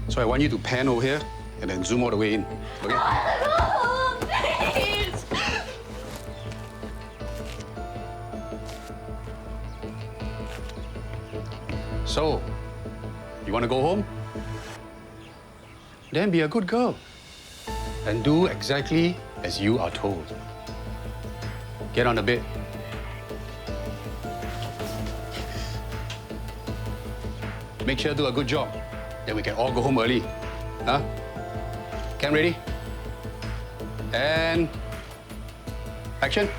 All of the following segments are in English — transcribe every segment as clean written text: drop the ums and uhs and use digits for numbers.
So I want you to pan over here and then zoom all the way in, okay? No, please! So, you want to go home? Then be a good girl and do exactly as you are told. Get on the bed. Make sure to do a good job. Then we can all go home early. Huh? Cam ready? And action.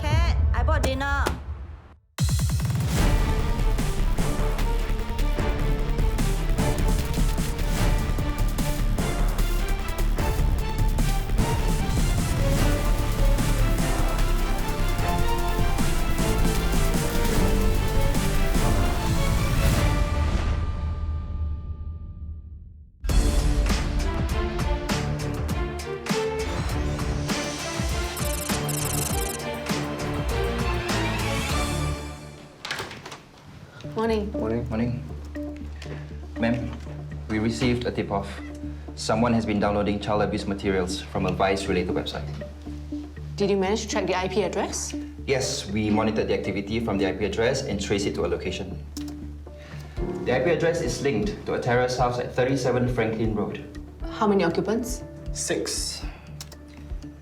Cat, I bought dinner. Morning. Morning. Ma'am, we received a tip-off. Someone has been downloading child abuse materials from a Vice-related website. Did you manage to track the IP address? Yes, we monitored the activity from the IP address and traced it to a location. The IP address is linked to a terrace house at 37 Franklin Road. How many occupants? 6.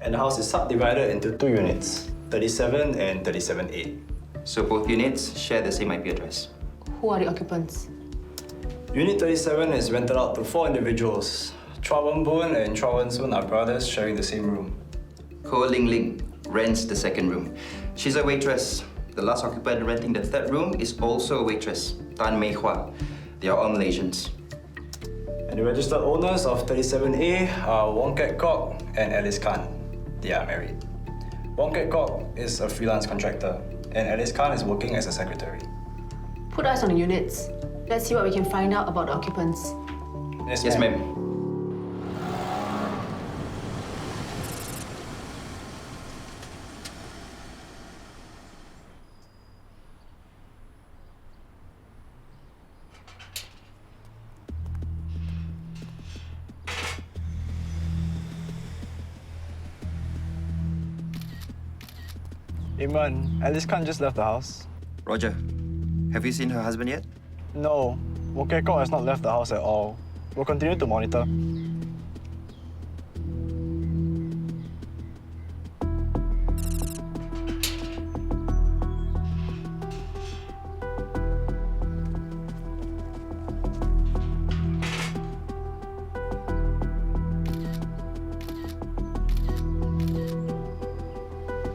And the house is subdivided into 2 units, 37 and 37A. So both units share the same IP address. Who are the occupants? Unit 37 is rented out to 4 individuals. Chua Wen-boon and Chua Wen-soon are brothers sharing the same room. Ko Ling rents the second room. She's a waitress. The last occupant renting the third room is also a waitress, Tan Mei Hua. They are all Malaysians. And the registered owners of 37A are Wong Ket Kok and Alice Khan. They are married. Wong Ket Kok is a freelance contractor, and Alice Khan is working as a secretary. Put us on the units. Let's see what we can find out about the occupants. Yes, ma'am. Imran, Alice Khan just left the house. Roger, have you seen her husband yet? No, Wong Ket Kok has not left the house at all. We'll continue to monitor.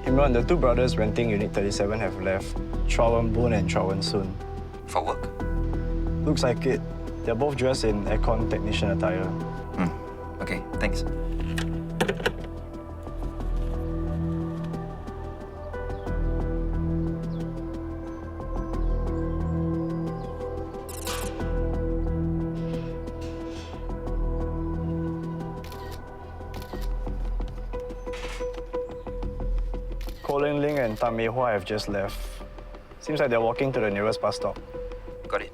Imran, the 2 brothers renting Unit 37 have left. Chua Wen-boon and Chua Wen-soon. For work? Looks like it. They're both dressed in aircon technician attire. Okay, thanks. Ko Ling and Tan Mei Hua have just left. Seems like they're walking to the nearest bus stop. Got it.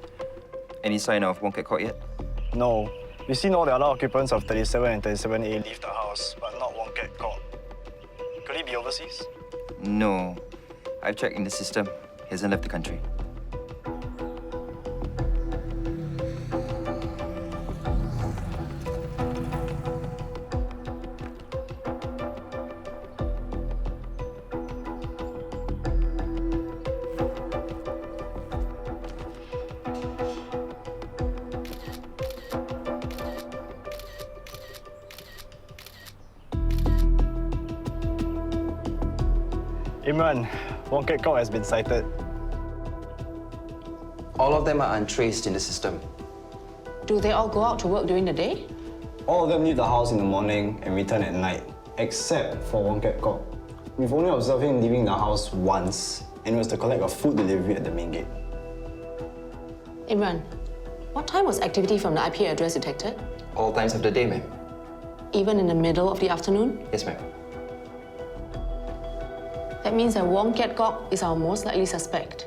Any sign of Wong Ket Kok yet? No. We've seen all the other occupants of 37 and 37A leave the house, but not Wong Ket Kok. Could he be overseas? No. I've checked in the system. He hasn't left the country. Imran, Wong Ket Kok has been sighted. All of them are untraced in the system. Do they all go out to work during the day? All of them leave the house in the morning and return at night, except for Wong Ket Kok. We've only observed him leaving the house once, and it was to collect a food delivery at the main gate. Imran, What time was activity from the IP address detected? All times of the day, ma'am. Even in the middle of the afternoon? Yes, ma'am. That means that Wong Kiat Kok is our most likely suspect.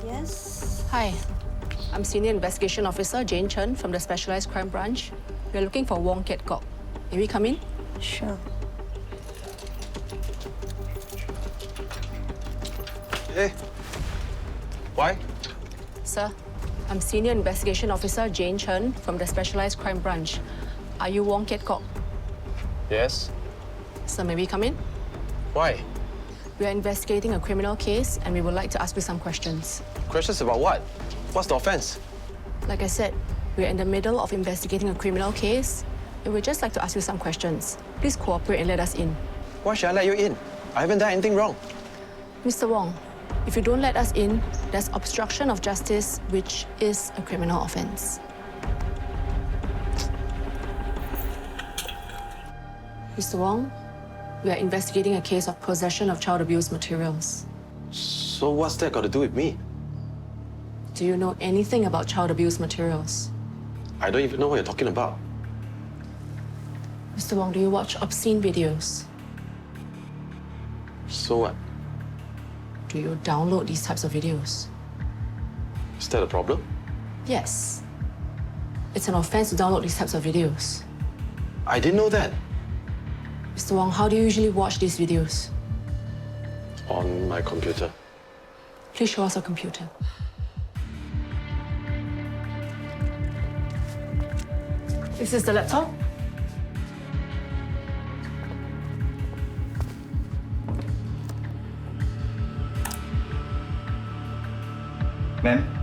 Yes? Hi, I'm Senior Investigation Officer Jane Chen from the Specialized Crime Branch. We're looking for Wong Kiat Kok. May we come in? Sure. Hey. Why? Sir, I'm Senior Investigation Officer Jane Chen from the Specialized Crime Branch. Are you Wong Kiat Kok? Yes. Sir, may we come in? Why? We are investigating a criminal case and we would like to ask you some questions. Questions about what? What's the offense? Like I said, we're in the middle of investigating a criminal case and we'd just like to ask you some questions. Please cooperate and let us in. Why should I let you in? I haven't done anything wrong. Mr. Wong, if you don't let us in, there's obstruction of justice, which is a criminal offense. Mr. Wong, we are investigating a case of possession of child abuse materials. So what's that got to do with me? Do you know anything about child abuse materials? I don't even know what you're talking about. Mr. Wong, do you watch obscene videos? So what? Do you download these types of videos? Is that a problem? Yes. It's an offense to download these types of videos. I didn't know that. Mr. Wong, how do you usually watch these videos? On my computer. Please show us your computer. This is the laptop. Ma'am?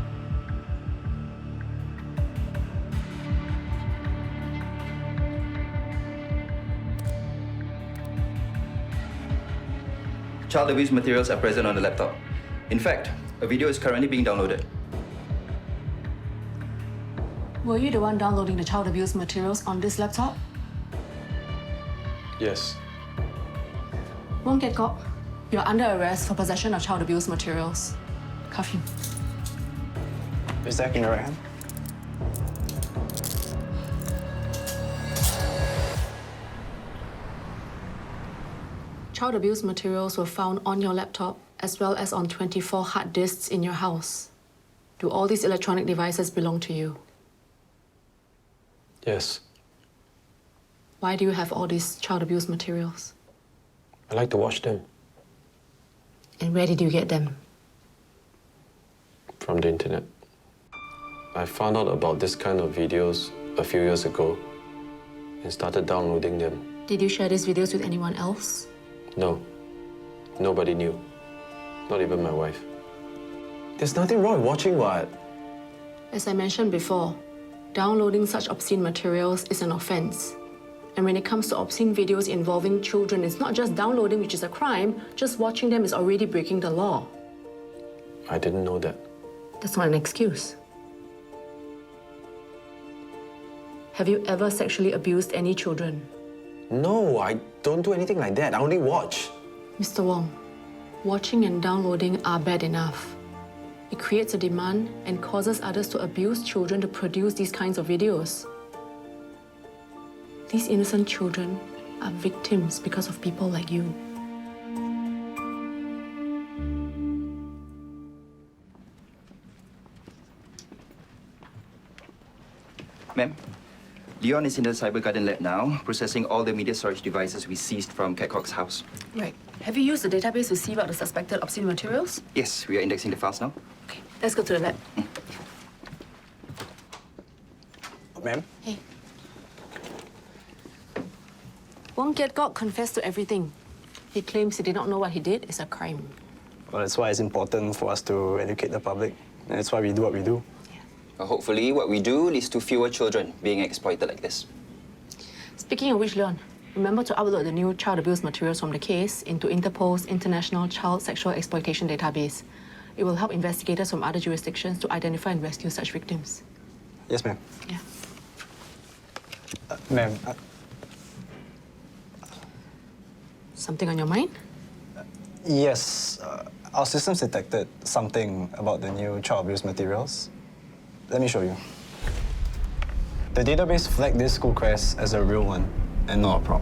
Child abuse materials are present on the laptop. In fact, a video is currently being downloaded. Were you the one downloading the child abuse materials on this laptop? Yes. Wong Kiat Kok, you're under arrest for possession of child abuse materials. Cuff him. Is that in your right hand? Child abuse materials were found on your laptop as well as on 24 hard disks in your house. Do all these electronic devices belong to you? Yes. Why do you have all these child abuse materials? I like to watch them. And where did you get them? From the internet. I found out about this kind of videos a few years ago and started downloading them. Did you share these videos with anyone else? No. Nobody knew. Not even my wife. There's nothing wrong with watching what? As I mentioned before, downloading such obscene materials is an offense. And when it comes to obscene videos involving children, it's not just downloading, which is a crime, just watching them is already breaking the law. I didn't know that. That's not an excuse. Have you ever sexually abused any children? No, I don't do anything like that. I only watch. Mr. Wong, watching and downloading are bad enough. It creates a demand and causes others to abuse children to produce these kinds of videos. These innocent children are victims because of people like you. Ma'am, Leon is in the Cyber Garden lab now, processing all the media storage devices we seized from Kiat Kok's house. Right. Have you used the database to see about the suspected obscene materials? Yes, we are indexing the files now. Okay, let's go to the lab. Ma'am? Hey. Wong Kiat Kok confessed to everything. He claims he did not know what he did is a crime. Well, that's why it's important for us to educate the public. And that's why we do what we do. Hopefully, what we do leads to fewer children being exploited like this. Speaking of which, Leon, remember to upload the new child abuse materials from the case into Interpol's International Child Sexual Exploitation Database. It will help investigators from other jurisdictions to identify and rescue such victims. Yes, ma'am. Yeah. Ma'am, Something on your mind? yes, our systems detected something about the new child abuse materials. Let me show you. The database flagged this school crest as a real one and not a prop.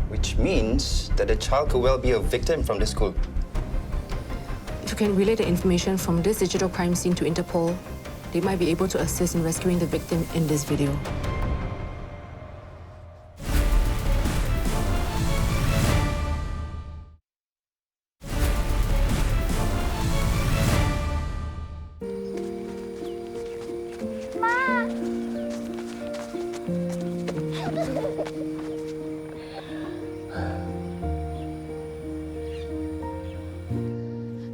Which means that the child could well be a victim from the school. If you can relay the information from this digital crime scene to Interpol, they might be able to assist in rescuing the victim in this video.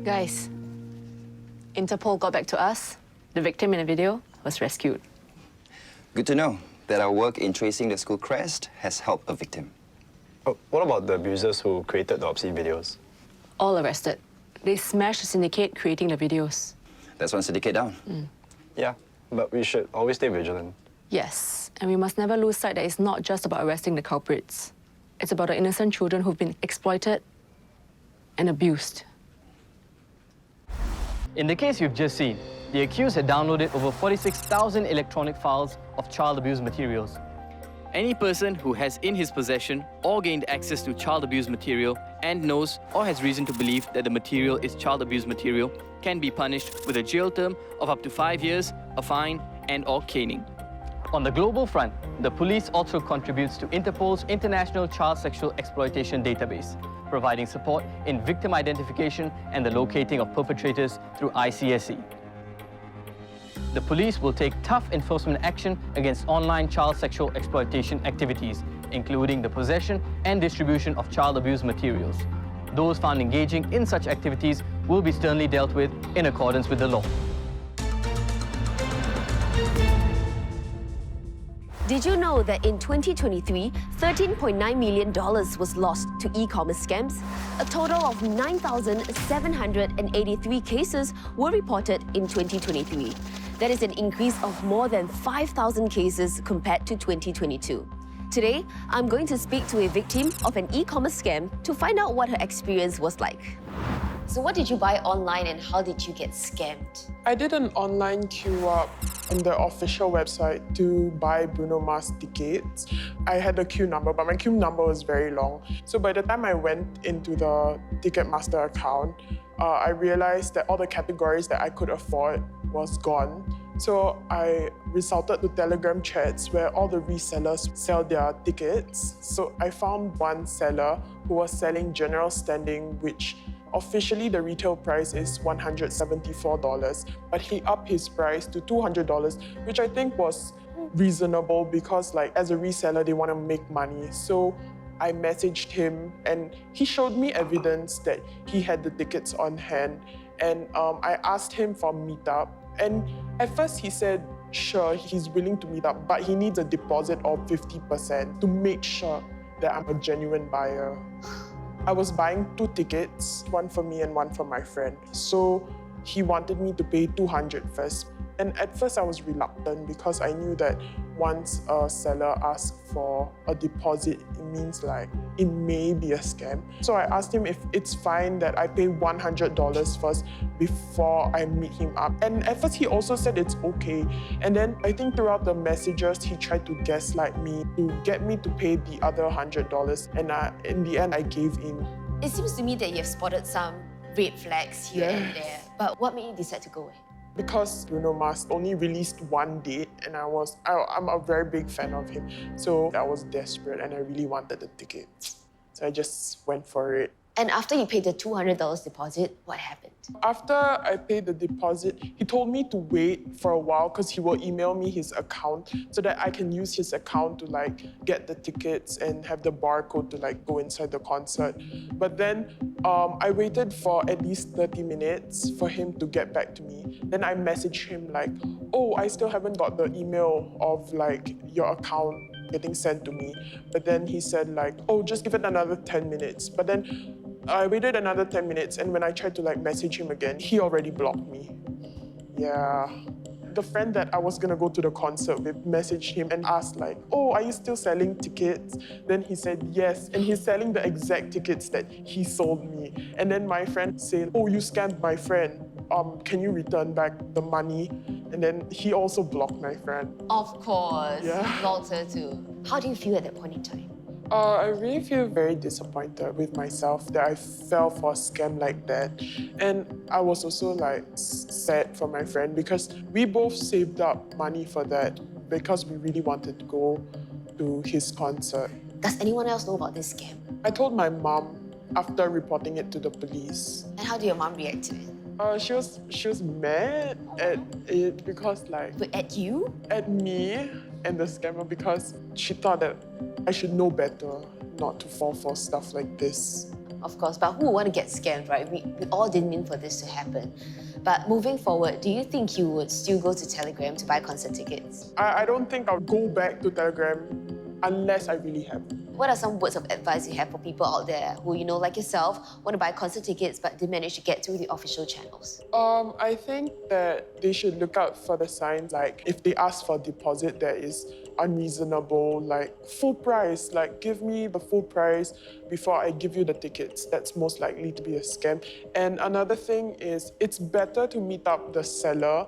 Guys, Interpol got back to us. The victim in the video was rescued. Good to know that our work in tracing the school crest has helped a victim. Oh, what about the abusers who created the obscene videos? All arrested. They smashed the syndicate creating the videos. That's one syndicate down. Yeah, but we should always stay vigilant. Yes, and we must never lose sight that it's not just about arresting the culprits. It's about the innocent children who've been exploited and abused. In the case you've just seen, the accused had downloaded over 46,000 electronic files of child abuse materials. Any person who has in his possession or gained access to child abuse material and knows or has reason to believe that the material is child abuse material can be punished with a jail term of up to 5 years, a fine, and/or caning. On the global front, the police also contributes to Interpol's International Child Sexual Exploitation Database, providing support in victim identification and the locating of perpetrators through ICSE. The police will take tough enforcement action against online child sexual exploitation activities, including the possession and distribution of child abuse materials. Those found engaging in such activities will be sternly dealt with in accordance with the law. Did you know that in 2023, $13.9 million was lost to e-commerce scams? A total of 9,783 cases were reported in 2023. That is an increase of more than 5,000 cases compared to 2022. Today, I'm going to speak to a victim of an e-commerce scam to find out what her experience was like. So what did you buy online and how did you get scammed? I did an online queue up on the official website to buy Bruno Mars tickets. I had a queue number, but my queue number was very long. So by the time I went into the Ticketmaster account, I realized that all the categories that I could afford was gone. So I resorted to Telegram chats where all the resellers sell their tickets. So I found one seller who was selling general standing, which officially the retail price is $174, but he upped his price to $200, which I think was reasonable because as a reseller, they want to make money. So I messaged him and he showed me evidence that he had the tickets on hand. And I asked him for a meetup. And at first he said, sure, he's willing to meet up, but he needs a deposit of 50% to make sure that I'm a genuine buyer. I was buying 2 tickets, one for me and one for my friend. So he wanted me to pay $200 first. And at first I was reluctant because I knew that once a seller asks for a deposit, it means it may be a scam. So I asked him if it's fine that I pay $100 first before I meet him up. And at first he also said it's okay. And then I think throughout the messages, he tried to gaslight me to get me to pay the other $100. And in the end, I gave in. It seems to me that you have spotted some red flags here and there. But what made you decide to go ahead? Because Bruno Mars only released one date and I'm a very big fan of him. So I was desperate and I really wanted the ticket. So I just went for it. And after you paid the $200 deposit, what happened? After I paid the deposit, he told me to wait for a while because he will email me his account so that I can use his account to get the tickets and have the barcode to go inside the concert. But then I waited for at least 30 minutes for him to get back to me. Then I messaged him oh, I still haven't got the email of your account. getting sent to me. But then he said like, oh, just give it another 10 minutes. But then I waited another 10 minutes, and when I tried to like message him again, he already blocked me. Yeah. The friend that I was gonna go to the concert with messaged him and asked like, oh, are you still selling tickets? Then he said yes, and he's selling the exact tickets that he sold me. And then my friend said, oh, you scammed my friend. Can you return back the money? And then he also blocked my friend. Of course. Yeah. Blocked her too. How do you feel at that point in time? I really feel very disappointed with myself that I fell for a scam like that. And I was also like sad for my friend because we both saved up money for that because we really wanted to go to his concert. Does anyone else know about this scam? I told my mom after reporting it to the police. And how did your mom react to it? She was mad at it because like... But at you? At me and the scammer because she thought that I should know better not to fall for stuff like this. Of course, but who would want to get scammed, right? We all didn't mean for this to happen. But moving forward, do you think you would still go to Telegram to buy concert tickets? I don't think I'll go back to Telegram unless I really have to. What are some words of advice you have for people out there who, you know, like yourself, want to buy concert tickets but didn't manage to get through the official channels? I think that they should look out for the signs, like if they ask for deposit that is unreasonable, like full price, like give me the full price before I give you the tickets. That's most likely to be a scam. And another thing is it's better to meet up the seller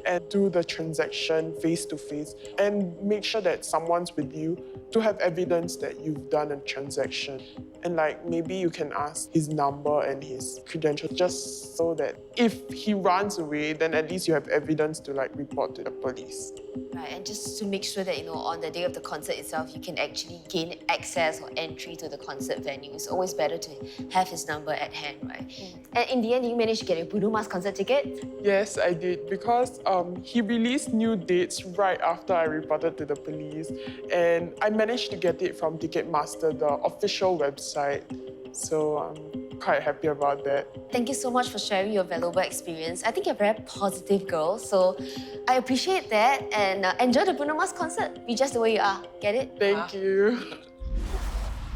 and do the transaction face-to-face and make sure that someone's with you to have evidence that you've done a transaction. And like maybe you can ask his number and his credentials just so that if he runs away, then at least you have evidence to like report to the police. Right, and just to make sure that, you know, on the day of the concert itself, you can actually gain access or entry to the concert venue. It's always better to have his number at hand, right? And in the end, you managed to get a Bruno Mars concert ticket? Yes, I did, because he released new dates right after I reported to the police, and I managed to get it from Ticketmaster, the official website. So I'm quite happy about that. Thank you so much for sharing your valuable experience. I think you're a very positive girl, so I appreciate that, and enjoy the Bruno Mars concert. Be just the way you are. Get it? Thank you.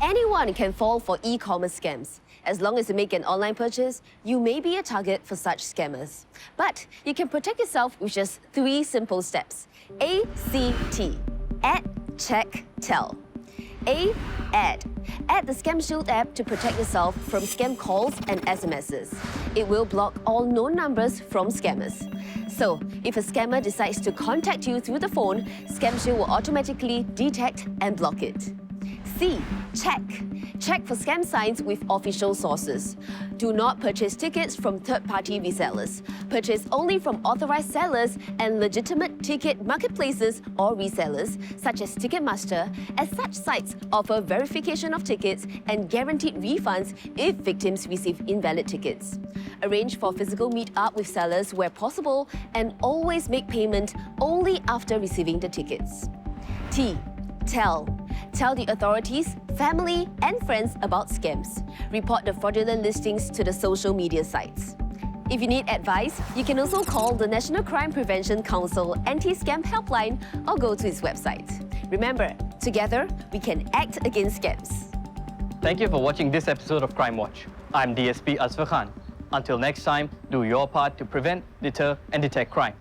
Anyone can fall for e-commerce scams. As long as you make an online purchase, you may be a target for such scammers. But you can protect yourself with just 3 simple steps. ACT. Add, check, tell. A. Add. Add the Scam Shield app to protect yourself from scam calls and SMSs. It will block all known numbers from scammers. So, if a scammer decides to contact you through the phone, Scam Shield will automatically detect and block it. C. Check. Check for scam signs with official sources. Do not purchase tickets from third-party resellers. Purchase only from authorized sellers and legitimate ticket marketplaces or resellers, such as Ticketmaster, as such sites offer verification of tickets and guaranteed refunds if victims receive invalid tickets. Arrange for physical meet-up with sellers where possible and always make payment only after receiving the tickets. T. Tell. Tell the authorities, family, and friends about scams. Report the fraudulent listings to the social media sites. If you need advice, you can also call the National Crime Prevention Council Anti-Scam Helpline or go to its website. Remember, together, we can act against scams. Thank you for watching this episode of Crimewatch. I'm DSP Azfar Khan. Until next time, do your part to prevent, deter, and detect crime.